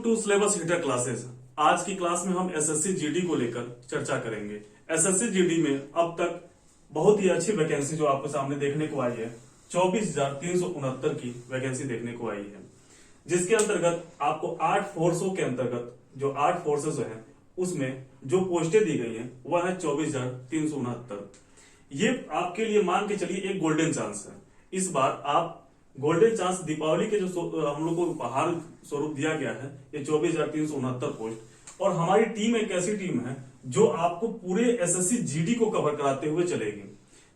To syllabus heater classes. आज की class में हम एसएससी जीडी को लेकर चर्चा करेंगे। एसएससी जीडी में अब तक बहुत ही अच्छी वैकेंसी जो आपके सामने देखने को आई है, 24,369 की वैकेंसी देखने को आई है, जिसके अंतर्गत आपको 8 फोर्सों के अंतर्गत जो 8 फोर्सेस हैं उसमें जो पोस्टें दी गई हैं वह है 24,369। ये आपके लिए मान के चलिए एक गोल्डन चांस है। इस बार आप गोल्डन चांस दीपावली के जो हम लोग को उपहार स्वरूप दिया गया है ये 24,369 पोस्ट। और हमारी टीम एक ऐसी टीम है जो आपको पूरे एसएससी जीडी को कवर कराते हुए चलेगी।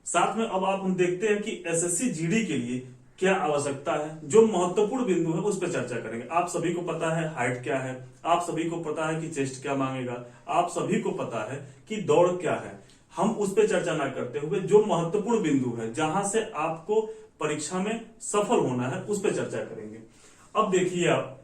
साथ में अब आप हम देखते हैं कि एसएससी जीडी के लिए क्या आवश्यकता है, जो महत्वपूर्ण बिंदु है उस पर चर्चा करेंगे। आप सभी को पता है हाइट क्या है, आप सभी को पता है कि चेस्ट क्या मांगेगा, आप सभी को पता है कि दौड़ क्या है। हम उस पर चर्चा ना करते हुए जो महत्वपूर्ण बिंदु है जहां से आपको परीक्षा में सफल होना है उस पर चर्चा करेंगे। अब देखिए, आप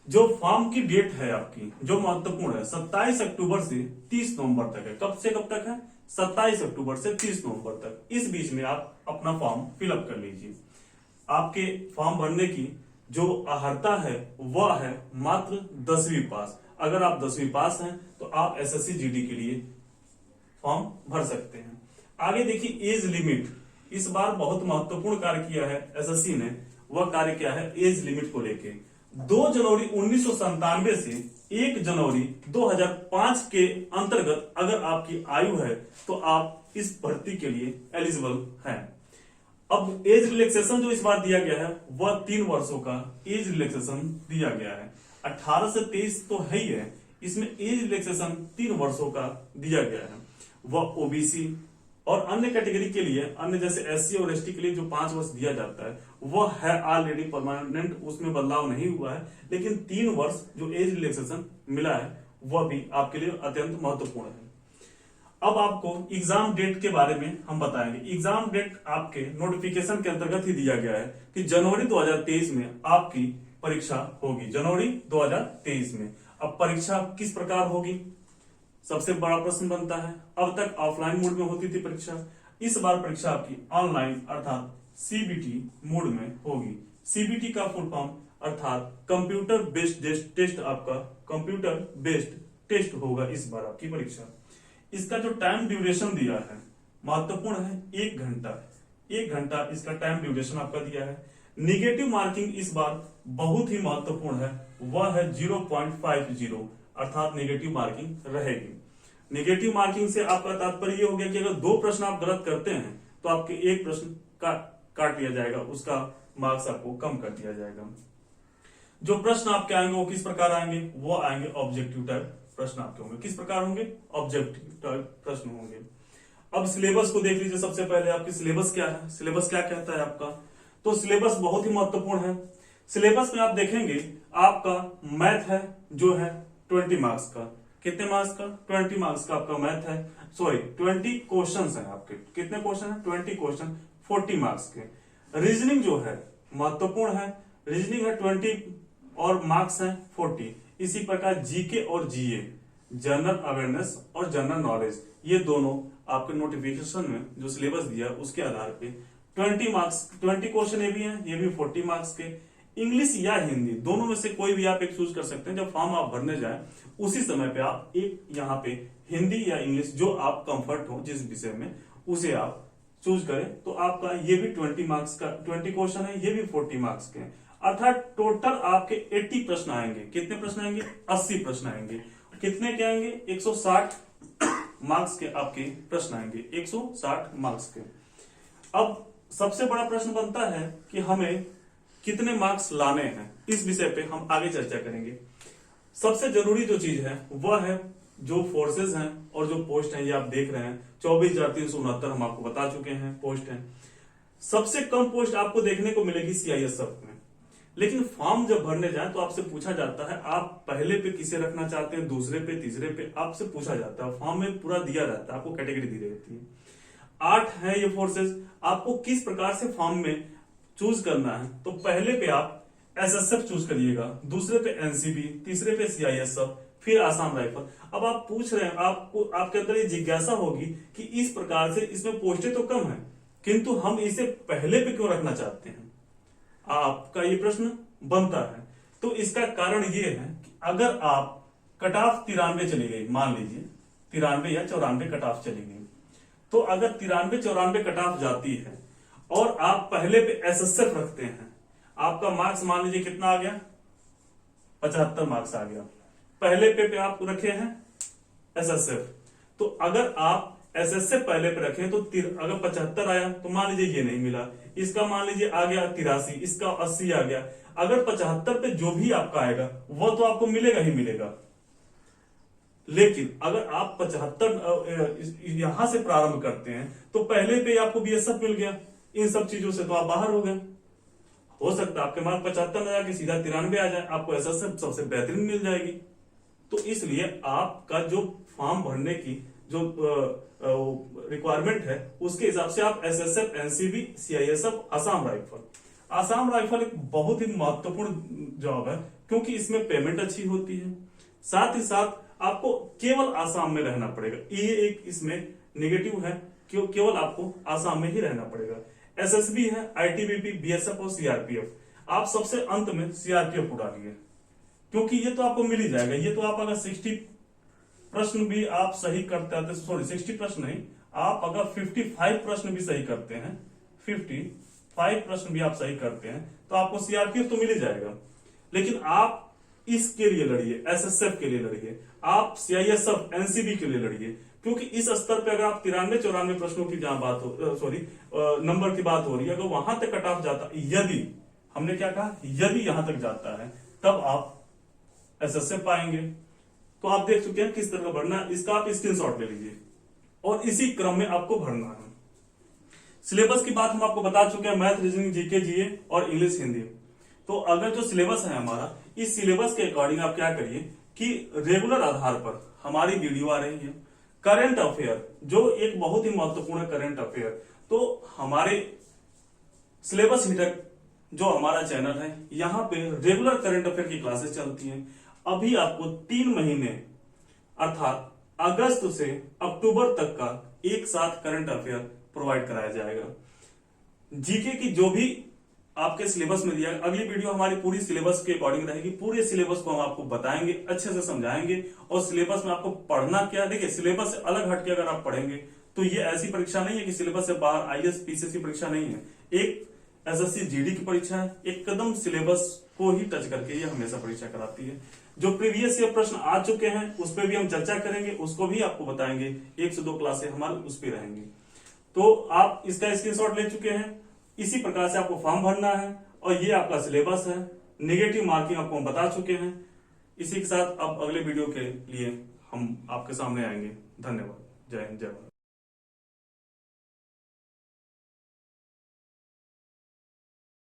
जो फॉर्म की डेट है आपकी जो महत्वपूर्ण है 27 अक्टूबर से 30 नवंबर तक है। कब से कब तक है? 27 अक्टूबर से 30 नवंबर तक। इस बीच में आप अपना फॉर्म फिलअप कर लीजिए। आपके फॉर्म भरने की जो अर्हता है वह है मात्र 10वीं पास। अगर आप 10वीं पास हैं तो आप एसएससी जीडी के लिए फॉर्म भर सकते हैं। आगे देखिए एज लिमिट। इस बार बहुत महत्वपूर्ण कार्य किया है एसएससी ने। वह कार्य क्या है? एज लिमिट को लेके 2 जनवरी 1997 से 1 जनवरी 2005 के अंतर्गत अगर आपकी आयु है तो आप इस भर्ती के लिए एलिजिबल हैं। अब एज रिलैक्सेशन जो इस बार दिया गया है वह 3 वर्षों का एज रिलैक्सेशन दिया गया है। 18 से 23 तो है ही है, इसमें एज रिलैक्सेशन 3 वर्षों का दिया गया है। वह ओबीसी और अन्य कैटेगरी के लिए, अन्य जैसे एससी और एसटी के लिए जो 5 वर्ष दिया जाता है वह है ऑलरेडी परमानेंट, उसमें बदलाव नहीं हुआ है। लेकिन 3 वर्ष जो एज रिलैक्सेशन मिला है वह भी आपके लिए अत्यंत महत्वपूर्ण है। अब आपको एग्जाम डेट के बारे में हम बताएंगे। एग्जाम डेट आपके नोटिफिकेशन के अंतर्गत ही दिया गया है कि जनवरी 2023 में आपकी परीक्षा होगी। जनवरी 2023 में अब परीक्षा किस प्रकार होगी, सबसे बड़ा प्रश्न बनता है। अब तक ऑफलाइन मोड में होती थी परीक्षा, इस बार परीक्षा आपकी ऑनलाइन अर्थात सीबीटी मोड में होगी। सीबीटी का फुल फॉर्म अर्थात कंप्यूटर बेस्ड टेस्ट, आपका कंप्यूटर बेस्ड टेस्ट होगा इस बार आपकी परीक्षा। इसका जो टाइम ड्यूरेशन दिया है महत्वपूर्ण है, 1 घंटा। 1 घंटा इसका टाइम ड्यूरेशन आपका दिया है। निगेटिव मार्किंग इस बार बहुत ही महत्वपूर्ण है, वह है 0.50 अर्थात निगेटिव मार्किंग रहेगी। निगेटिव मार्किंग से आपका तात्पर्य यह हो गया कि अगर 2 प्रश्न आप गलत करते हैं तो आपके 1 प्रश्न का काट लिया जाएगा, उसका मार्क्स आपको कम कर दिया जाएगा। जो प्रश्न आपके आएंगे वो किस प्रकार आएंगे? वो आएंगे ऑब्जेक्टिव टाइप प्रश्न आपके होंगे। किस प्रकार होंगे? ऑब्जेक्टिव टाइप प्रश्न होंगे। अब सिलेबस को देख लीजिए। सबसे पहले आपकी सिलेबस क्या है, सिलेबस क्या कहता है आपका? तो सिलेबस बहुत ही महत्वपूर्ण है। सिलेबस में आप देखेंगे आपका मैथ है जो है 20 मार्क्स का। कितने मार्क्स का? 20 मार्क्स का आपका मैथ है। सॉरी 20 क्वेश्चंस हैं आपके। कितने क्वेश्चन है? 20 क्वेश्चन 40 मार्क्स के। रीजनिंग जो है महत्वपूर्ण है। रीजनिंग है 20 और मार्क्स है 40। इसी प्रकार जीके और जीए, जनरल अवेयरनेस और जनरल नॉलेज, ये दोनों आपके नोटिफिकेशन में जो सिलेबस दिया उसके आधार पे 20 मार्क्स 20 क्वेश्चन ये भी हैं, ये भी 40 मार्क्स के। इंग्लिश या हिंदी दोनों में से कोई भी आप एक चूज कर सकते हैं। जब फॉर्म आप भरने जाए उसी समय पे आप एक यहाँ पे हिंदी या इंग्लिश जो आप कंफर्ट हो जिस विषय में उसे आप चूज करें। तो आपका ये भी 20 मार्क्स का 20 क्वेश्चन है, ये भी 40 मार्क्स के। अर्थात टोटल आपके 80 प्रश्न आएंगे। कितने प्रश्न आएंगे? 80 प्रश्न आएंगे। कितने के आएंगे? 160 मार्क्स के आपके प्रश्न आएंगे, 160 मार्क्स के। अब सबसे बड़ा प्रश्न बनता है कि हमें कितने मार्क्स लाने हैं, इस विषय पे हम आगे चर्चा करेंगे। सबसे जरूरी जो चीज है वह है जो फोर्सेस हैं और जो पोस्ट हैं, ये आप देख रहे हैं 24,369 हम आपको बता चुके हैं पोस्ट हैं। सबसे कम पोस्ट आपको देखने को मिलेगी सीआईएसएफ में। लेकिन फॉर्म जब भरने जाए तो आपसे पूछा जाता है आप पहले पे किसे रखना चाहते हैं, दूसरे पे, तीसरे पे, आपसे पूछा जाता है। फॉर्म में पूरा दिया रहता है, आपको कैटेगरी दी रहती है। 8 है ये फोर्सेस। आपको किस प्रकार से फॉर्म में चूज करना है? तो पहले पे आप एसएसएफ चूज करिएगा, दूसरे पे एनसीबी, तीसरे पे सीआईएसएफ, फिर आसाम राइफल। अब आप पूछ रहे हैं, आपको आपके अंदर ये जिज्ञासा होगी कि इस प्रकार से इसमें पोस्टें तो कम है किंतु हम इसे पहले पे क्यों रखना चाहते हैं, आपका ये प्रश्न बनता है। तो इसका कारण ये है कि अगर आप कट ऑफ 93 चली गई, मान लीजिए 93 या 94 कट ऑफ चली गई, तो अगर 93-94 कट ऑफ जाती है और आप पहले पे एसएसएफ रखते हैं, आपका मार्क्स मान लीजिए कितना आ गया, 75 मार्क्स आ गया। पहले पे आप रखे हैं एसएसएफ, तो अगर आप एसएसएफ पहले पे रखें तो अगर 75 आया तो मान लीजिए ये नहीं मिला, इसका मान लीजिए आ गया 83, इसका 80 आ गया। अगर 75 पे जो भी आपका आएगा वो तो आपको मिलेगा ही मिलेगा, लेकिन अगर आप 75 यहां से प्रारंभ करते हैं तो पहले पे आपको बीएसएफ मिल गया, इन सब चीजों से तो आप बाहर हो गए। हो सकता है आपके मार्क 75 में जाके सीधा 93 आ जाए, आपको ऐसा सबसे बेहतरीन मिल जाएगी। तो इसलिए आपका जो फॉर्म भरने की जो रिक्वायरमेंट है उसके हिसाब से आप SSF, NCB, CISF, Assam rifle एक बहुत ही महत्वपूर्ण जॉब है, क्योंकि इसमें पेमेंट अच्छी होती है। साथ ही साथ आपको केवल आसाम में रहना पड़ेगा, ये एक इसमें नेगेटिव है, केवल आपको आसाम में ही रहना पड़ेगा। एसएसबी है, आईटीबीपी, बीएसएफ और सीआरपीएफ। आप सबसे अंत में सीआरपीएफ उड़ाइए, क्योंकि ये तो आपको मिल ही जाएगा। ये तो आप अगर 60 प्रश्न भी आप सही करते हैं, सॉरी 60 प्रश्न नहीं, आप अगर 55 प्रश्न भी सही करते हैं, 55 प्रश्न भी आप सही करते हैं तो आपको सीआरपीएफ तो मिल ही जाएगा। लेकिन आप इसके लिए लड़िए, एसएसएफ के लिए लड़िए, आप सीआईएसएफ, एनसीबी के लिए लड़िए, क्योंकि इस स्तर पे अगर आप 93-94 प्रश्नों की जहां बात हो, सॉरी नंबर की बात हो रही है, अगर वहां तक कट ऑफ जाता, यदि हमने क्या कहा, यदि यहां तक जाता है तब आप एसएसएफ पाएंगे। तो आप देख चुके हैं किस तरह का भरना है, इसका आप स्क्रीनशॉट ले लीजिए और इसी क्रम में आपको भरना है। सिलेबस की बात हम आपको बता चुके हैं, मैथ, रीजनिंग, जीके, जीए और इंग्लिश, हिंदी। तो अगर जो सिलेबस है हमारा, इस सिलेबस के अकॉर्डिंग आप क्या करिए कि रेगुलर आधार पर हमारी वीडियो आ रही है, करंट अफेयर जो एक बहुत ही महत्वपूर्ण करंट अफेयर, तो हमारे सिलेबस हिटर जो हमारा चैनल है, यहां पे रेगुलर करंट अफेयर की क्लासेस चलती हैं। अभी आपको 3 महीने अर्थात अगस्त से अक्टूबर तक का एक साथ करंट अफेयर प्रोवाइड कराया जाएगा। जीके की जो भी आपके सिलेबस में दिया, अगली वीडियो हमारी पूरी सिलेबस के अकॉर्डिंग रहेगी। पूरे सिलेबस को हम आपको बताएंगे, अच्छे से समझाएंगे और सिलेबस में आपको पढ़ना क्या, देखिए सिलेबस से अलग हटके अगर आप पढ़ेंगे तो ये ऐसी परीक्षा नहीं है कि सिलेबस से बाहर आईएएस पीसीएस की परीक्षा नहीं है, एक एसएससी जीडी की परीक्षा है, एक कदम सिलेबस को ही टच करके ये हमेशा परीक्षा कराती है। जो प्रीवियस ईयर प्रश्न आ चुके हैं उस पर भी हम चर्चा करेंगे, उसको भी आपको बताएंगे, 1 से 2 क्लासें हमारे उस पर रहेंगी। तो आप इसका स्क्रीनशॉट ले चुके हैं, इसी प्रकार से आपको फॉर्म भरना है और ये आपका सिलेबस है। नेगेटिव मार्किंग आपको हम बता चुके हैं। इसी के साथ अब अगले वीडियो के लिए हम आपके सामने आएंगे। धन्यवाद। जय हिंद, जय भारत।